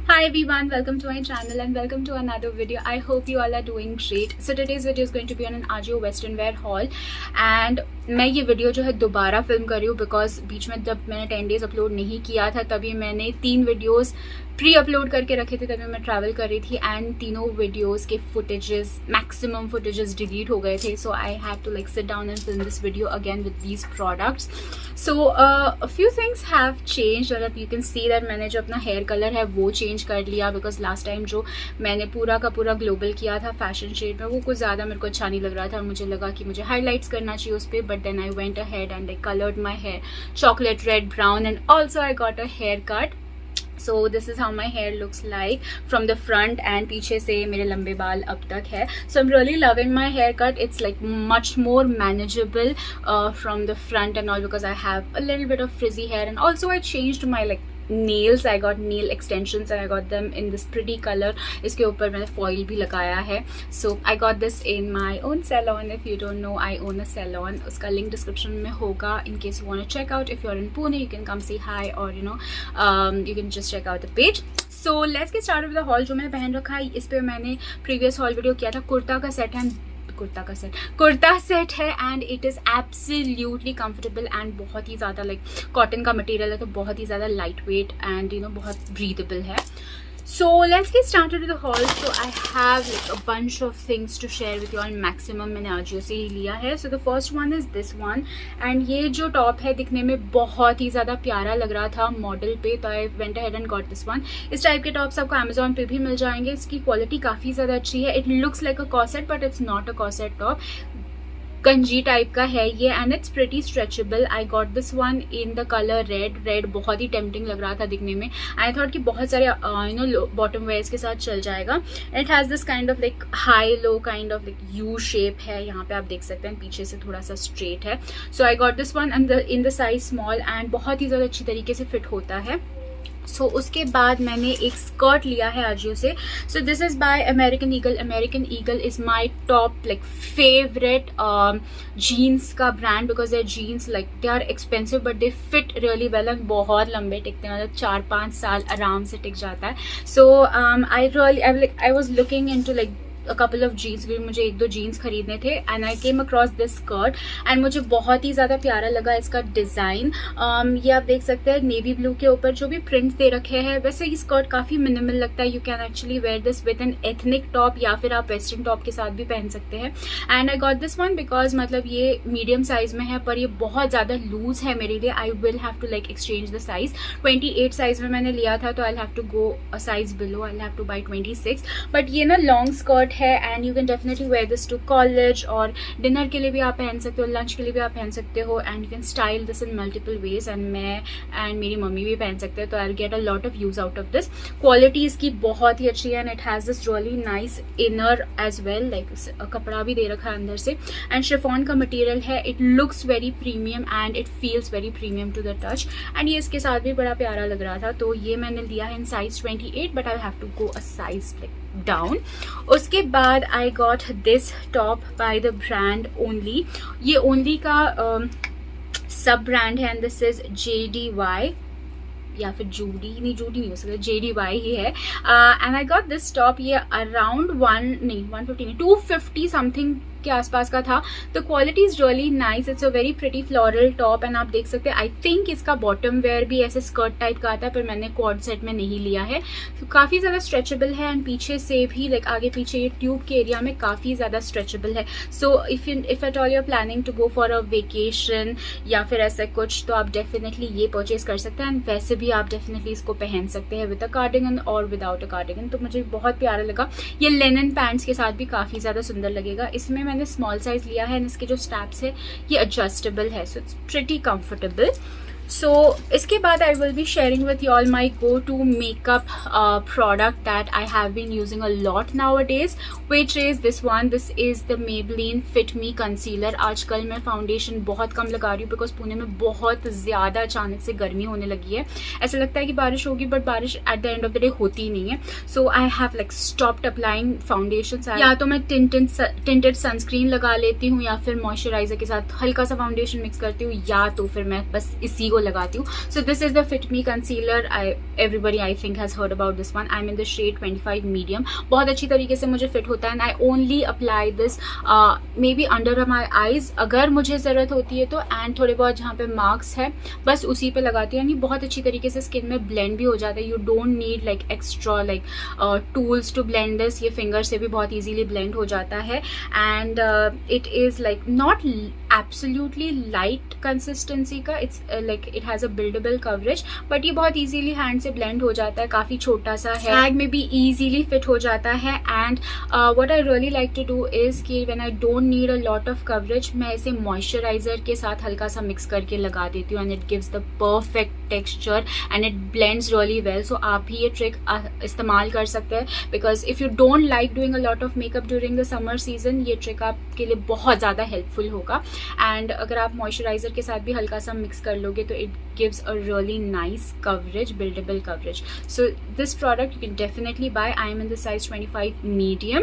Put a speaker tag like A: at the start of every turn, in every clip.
A: Hi everyone, welcome to my channel and welcome to another video. I hope you all are doing great. So today's video is going to be on an Ajio western wear haul and मैं ये video जो है दोबारा film कर रही हूँ because बीच में जब मैंने 10 डेज अपलोड नहीं किया था तभी मैंने 3 वीडियोस प्री अपलोड करके रखे थे, तभी मैं ट्रैवल कर रही थी एंड तीनों वीडियोस के फुटेजेस मैक्सिमम फुटेजेस डिलीट हो गए थे. So I have to like sit down and film this video again with these products. So a few things have change. मतलब यू कैन सी दैट मैंने जो अपना hair colour है वो change कर लिया बिकॉज लास्ट टाइम जो मैंने पूरा का पूरा ग्लोबल किया था फैशन शेड में वो कुछ ज़्यादा मेरे को अच्छा नहीं लग रहा था. मुझे लगा कि मुझे हाईलाइट्स करना चाहिए उस पर, but then I went ahead and I coloured my hair chocolate red brown and also I got a haircut. So this is how my hair looks like from the front and पीछे से मेरे लंबे बाल अब तक है. So I'm really loving my haircut. It's like much more manageable from the front and all because I have a little bit of frizzy hair and also I changed my like nails. I got nail extensions and I got them in this pretty color. इसके ऊपर मैंने foil भी लगाया है. So I got this in my own salon. If you don't know, I own a salon. उसका link description में होगा. In case you want to check out, if you're in Pune, you can come say hi or you can just check out the page. So let's get started with the haul. जो मैंने पहन रखा है इस पे मैंने previous haul video किया था. कुर्ता सेट है and it is absolutely comfortable and बहुत ही ज़्यादा लाइक कॉटन का मटेरियल है तो बहुत ही ज़्यादा लाइट वेट एंड बहुत ब्रीदेबल है. So let's get started with the haul. So I have like a bunch of things to share with you all. Maximum मैंने Ajio से ही लिया है. So the first one is this one and ये जो top है दिखने में बहुत ही ज़्यादा प्यारा लग रहा था मॉडल पे तो I went ahead and got this one. इस टाइप के टॉप्स आपको Amazon पे भी मिल जाएंगे. इसकी क्वालिटी काफ़ी ज़्यादा अच्छी है. It looks like a corset but it's not a corset top. गंजी टाइप का है ये and it's pretty stretchable. I got this one in the colour red. बहुत ही टेम्पटिंग लग रहा था दिखने में. आई थॉट कि बहुत सारे बॉटम वेयर्स के साथ चल जाएगा. It has this kind of like high low kind of like U shape है. यहाँ पे आप देख सकते हैं पीछे से थोड़ा सा स्ट्रेट है. So I got this one in the size small and बहुत ही ज़्यादा अच्छी तरीके से फिट होता है. सो उसके बाद मैंने एक स्कर्ट लिया है Ajio से. So this is by American Eagle. American Eagle is my top like favourite jeans का brand because their jeans like they are expensive but they fit really well and बहुत लंबे टिकते हैं. मतलब 4-5 साल आराम से टिक जाता है. So I was looking into like a couple of jeans भी मुझे 1-2 जीन्स खरीदने थे and I came across this skirt and मुझे बहुत ही ज़्यादा प्यारा लगा इसका डिज़ाइन. ये आप देख सकते हैं नेवी ब्लू के ऊपर जो भी प्रिंट्स दे रखे हैं. वैसे ये स्कर्ट काफ़ी मिनिमल लगता है. You can actually wear this with an ethnic top या फिर आप वेस्टर्न टॉप के साथ भी पहन सकते हैं. And I got this one because मतलब ये मीडियम साइज़ में है पर ये बहुत ज़्यादा लूज़ है मेरे लिए. I will have to like exchange the size. 28 size में मैंने लिया था तो I have to go a size below. I have to buy 26. But ये ना लॉन्ग स्कर्ट है and you can definitely wear this to college और dinner के लिए भी आप पहन सकते हो, लंच के लिए भी आप पहन सकते हो and you can style this in multiple ways. And मैं एंड मेरी मम्मी भी पहन सकते हैं तो I will get a lot of use out of this. Quality इसकी बहुत ही अच्छी है and it has this really nice inner as well. Like कपड़ा भी दे रखा है अंदर से एंड शिफॉन का मटेरियल है. It looks very premium and it feels very premium to the touch and ये इसके साथ भी बड़ा प्यारा लग रहा था. तो ये मैंने लिया है in size 28 but I have to go a size like down. उसके बाद I got this top by the brand only. ये ओनली का सब ब्रांड है एंड दिस इज JDY या फिर जूडी नहीं हो सकता, JDY ही है. And I got this top. ये अराउंड 150 नहीं 250 समथिंग के आसपास का था. तो quality is really nice. It's a very pretty floral top and आप देख सकते हैं आई थिंक इसका बॉटम वेयर भी ऐसे स्कर्ट टाइप का आता है पर मैंने क्वाड सेट में नहीं लिया है. तो काफ़ी ज़्यादा स्ट्रेचेबल है एंड पीछे से भी लाइक आगे पीछे ये ट्यूब के एरिया में काफ़ी ज़्यादा स्ट्रेचेबल है. So if at all you're planning to go for a vacation या फिर ऐसा कुछ तो आप डेफिनेटली ये परचेज कर सकते हैं. एंड वैसे भी आप डेफिनेटली इसको पहन सकते हैं विद अ कार्डिगन और विदाउट अ कार्डिगन. तो मुझे बहुत प्यारा लगा. ये लिनन पैंट्स के साथ भी काफ़ी ज़्यादा सुंदर लगेगा. इसमें मैंने स्मॉल साइज लिया है एंड इसके जो स्ट्रैप्स है ये एडजस्टेबल है so it's pretty comfortable. So इसके बाद I will be sharing with you all my go to makeup product that I have been using a lot nowadays which is this one. This is the Maybelline Fit Me concealer. आजकल मैं foundation बहुत कम लगा रही हूँ because Pune में बहुत ज़्यादा अचानक से गर्मी होने लगी है. ऐसा लगता है कि बारिश होगी बट बारिश at the end of the day होती ही नहीं है. So I have like stopped applying foundation. या तो मैं टिंटेड सनस्क्रीन लगा लेती हूँ या फिर मॉइस्चराइजर के साथ हल्का सा फाउंडेशन मिक्स करती हूँ या तो फिर मैं बस इसी को लगाती हूँ. So this is the fit me concealer. Everybody I think has heard about this one. I am in the shade 25 medium. बहुत अच्छी तरीके से मुझे फिट होता है. And I only apply this maybe under my eyes अगर मुझे ज़रूरत होती है तो, एंड थोड़े बहुत जहाँ पे मार्क्स है बस उसी पे लगाती हूँ. यानी बहुत अच्छी तरीके से स्किन में ब्लेंड भी हो जाता है. You don't need like extra like tools to blend this. ये फिंगर से भी बहुत ईजीली ब्लेंड हो जाता है. And it is like not absolutely light consistency का. It's like it has a buildable coverage, but ये बहुत ईजीली हैंड से ब्लेंड हो जाता है. काफ़ी छोटा सा है, बैग में भी ईजीली फिट हो जाता है. And what I really like to do is कि when I don't need a lot of coverage, मैं इसे मॉइस्चराइजर के साथ हल्का सा मिक्स करके लगा देती हूँ. And it gives the perfect texture and it blends really well. So आप भी ये ट्रिक इस्तेमाल कर सकते हैं, because if you don't like doing a lot of makeup during the summer season, ये ट्रिक आपके लिए बहुत ज़्यादा हेल्पफुल होगा. एंड अगर आप मॉइस्चराइजर के साथ भी हल्का सा मिक्स कर लोगे तो it gives a really nice coverage, buildable coverage. So this product you can definitely buy. I am in the size 25 medium.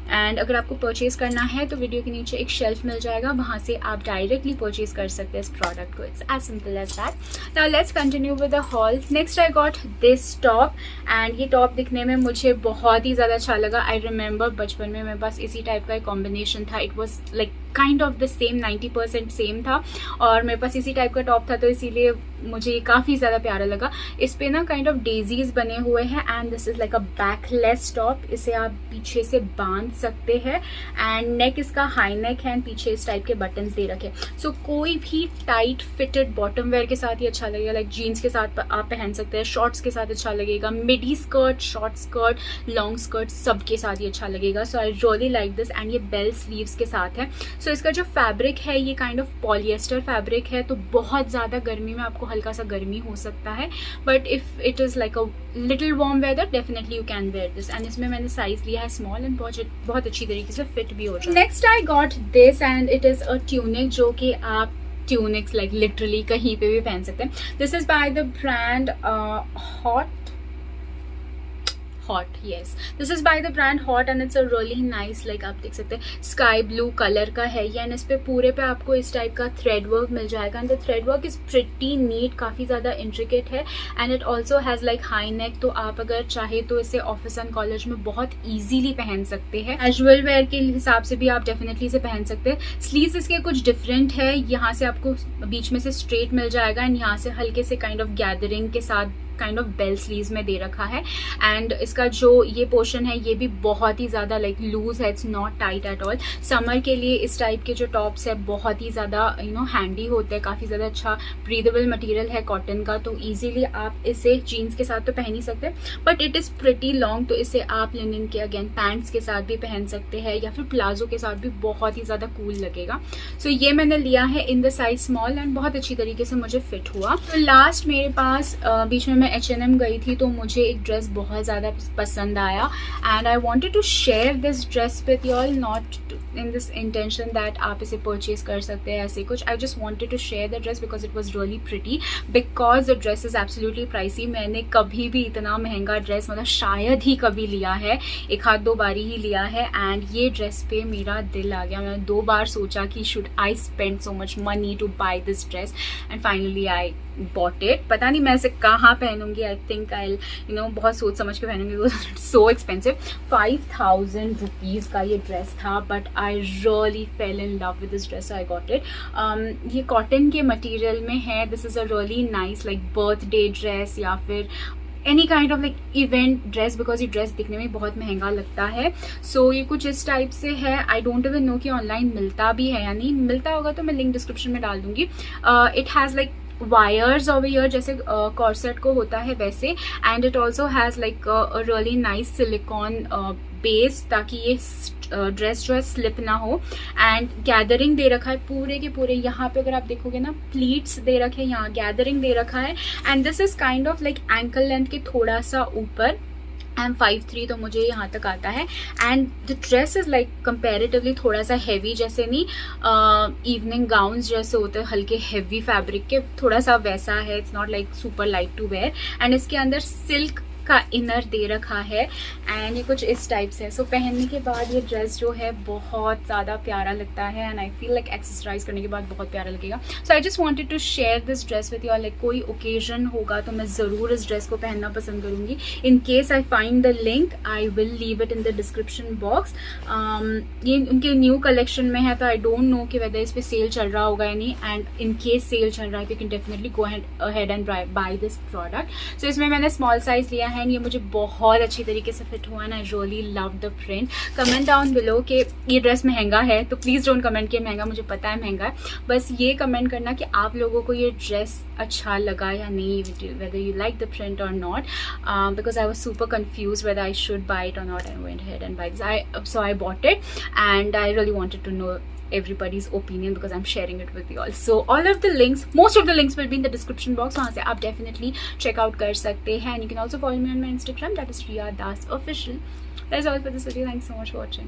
A: And अगर आपको परचेज करना है तो वीडियो के नीचे एक शेल्फ मिल जाएगा, वहाँ से आप डायरेक्टली परचेज कर सकते हैं इस प्रोडक्ट को. It's as simple as that. Now let's continue with the haul. Next I got this top. And ये टॉप दिखने में मुझे बहुत ही ज़्यादा अच्छा लगा. आई रिमेंबर बचपन में मेरे पास इसी टाइप का एक कॉम्बिनेशन था. It was like kind of the same, 90% same था और मेरे पास इसी टाइप का टॉप था, तो इसीलिए मुझे ये काफ़ी ज़्यादा प्यारा लगा. इस पे ना काइंड ऑफ डेजीज बने हुए हैं. And this is like a backless top. इसे आप पीछे से बांध सकते हैं. एंड नेक इसका हाई नेक है एंड पीछे इस टाइप के बटन्स दे रखे. सो कोई भी टाइट फिटेड बॉटम वेयर के साथ ही अच्छा लगेगा. लाइक जीन्स के साथ आप पहन सकते हैं, शॉर्ट्स के साथ अच्छा लगेगा, midi skirt, short skirt, long skirt, सब के साथ ही अच्छा लगेगा. So I really like this. And ये बेल स्लीव्स के साथ है. सो इसका जो फैब्रिक है ये काइंड ऑफ पॉलिएस्टर फैब्रिक है, तो बहुत ज़्यादा गर्मी में आपको हल्का सा गर्मी हो सकता है. But if it is like a little warm weather, definitely you can wear this. And इसमें मैंने साइज लिया है स्मॉल एंड बहुत अच्छी तरीके से फिट भी हो जाए. Next I got this and it is a tunic, जो कि आप ट्यूनिक्स लाइक लिटरली कहीं पे भी पहन सकते हैं. This is bye the brand hot. Yes, this is by the brand hot and it's a really nice, like आप देख सकते हैं स्काई ब्लू कलर का है ये. एंड इस पे पूरे पे आपको इस टाइप का थ्रेड वर्क मिल जाएगा. And the thread work is pretty neat, काफ़ी ज़्यादा इंट्रिकेट है. And it also has like high neck, तो आप अगर चाहे तो इसे ऑफिस एंड कॉलेज में बहुत ईजीली पहन सकते हैं. कैजुअल वेयर के हिसाब से भी आप डेफिनेटली इसे पहन सकते हैं. स्लीव्स इसके कुछ डिफरेंट है. यहाँ से आपको बीच में से स्ट्रेट मिल जाएगा एंड यहाँ से हल्के से काइंड ऑफ गैदरिंग के साथ काइंड ऑफ बेल स्लीव्स में दे रखा है. एंड इसका जो ये पोर्शन है ये भी बहुत ही ज़्यादा लाइक लूज है. It's not tight at all. Summer के लिए इस टाइप के जो टॉप्स है बहुत ही ज़्यादा हैंडी होते हैं. काफ़ी ज़्यादा अच्छा ब्रीदेबल मटेरियल है कॉटन का, तो ईजिली आप इसे जीन्स के साथ तो पहन ही सकते हैं. But it is pretty long, तो इसे आप लिनन के अगेन पैंट्स के साथ भी पहन सकते हैं या फिर प्लाजो के साथ भी बहुत ही ज़्यादा कूल लगेगा. सो ये मैंने लिया है इन द साइज स्मॉल एंड बहुत अच्छी तरीके से मुझे फिट हुआ. तो लास्ट मेरे पास बीच में मैं H&M गई थी, तो मुझे एक ड्रेस बहुत ज़्यादा पसंद आया. And I wanted to share this dress with you all, not in this intention that आप इसे परचेज कर सकते हैं ऐसे कुछ. I just wanted to share the dress because it was really pretty, because the dress is absolutely pricey. मैंने कभी भी इतना महंगा ड्रेस मतलब शायद ही कभी लिया है, एक हाथ दो बारी ही लिया है. एंड ये ड्रेस पे मेरा दिल आ गया. मैंने 2 बार सोचा कि should I spend so much money to buy this dress, and finally I bought it. पता नहीं मैं इसे कहाँ पहनूंगी. आई थिंक आई बहुत सोच समझ के पहनूंगी. So expensive. 5000 रुपीज़ का ये ड्रेस था, but I really fail in love with this dress. I got it. ये कॉटन के मटेरियल में है. This is a really nice like birthday dress या फिर any kind of like event dress, because ये ड्रेस दिखने में बहुत महंगा लगता है. सो ये कुछ इस टाइप से है. आई डोंट इवन नो कि ऑनलाइन मिलता भी है या नहीं. मिलता होगा तो मैं लिंक डिस्क्रिप्शन में डाल दूंगी. It has like wires over here, जैसे कॉर्सेट को होता है वैसे. And it also has like a really nice silicon base, ताकि ये ड्रेस जो है स्लिप ना हो. एंड गैदरिंग दे रखा है पूरे के पूरे. यहाँ पे अगर आप देखोगे ना प्लीट्स दे रखे हैं, यहाँ गैदरिंग दे रखा है. And this is kind of like ankle length के थोड़ा सा ऊपर. आई एम 5'3", तो मुझे यहाँ तक आता है. And the dress is like comparatively थोड़ा सा हैवी, जैसे नहीं इवनिंग गाउन्स जैसे होते हैं हल्के हैवी फैब्रिक के, थोड़ा सा वैसा है. It's not like super light to wear. And इसके अंदर सिल्क का इनर दे रखा है एंड ये कुछ इस टाइप से है. सो पहनने के बाद ये ड्रेस जो है बहुत ज़्यादा प्यारा लगता है and I feel like accessorise करने के बाद बहुत प्यारा लगेगा. So I just wanted to share this dress with you. Like कोई ओकेजन होगा तो मैं ज़रूर इस ड्रेस को पहनना पसंद करूँगी. In case I find the link I will leave it in the description box. ये उनके न्यू कलेक्शन में है तो आई डोंट नो कि वेदर इस पर सेल चल रहा होगा या नहीं. एंड इन केस सेल चल रहा है तो you can definitely go ahead and buy this product. So इसमें मैंने स्मॉल साइज लिया है. ये मुझे बहुत अच्छी तरीके से फिट हुआ and I really love the print. Comment down below कि ये ड्रेस महंगा है तो प्लीज़ डोंट कमेंट कि महंगा. मुझे पता है महंगा है. बस ये कमेंट करना कि आप लोगों को ये ड्रेस अच्छा लगा या नहीं, whether you like the print or not, because I was super confused whether I should buy it or not. I went ahead and buy this. So I bought it and I really wanted to know everybody's opinion because I'm sharing it with you all. So all of the links, most of the links will be in the description box. वहाँ से आप definitely check out कर सकते हैं. And you can also follow me on my Instagram, that is Riya Das Official. That's all for this video. Thanks so much for watching.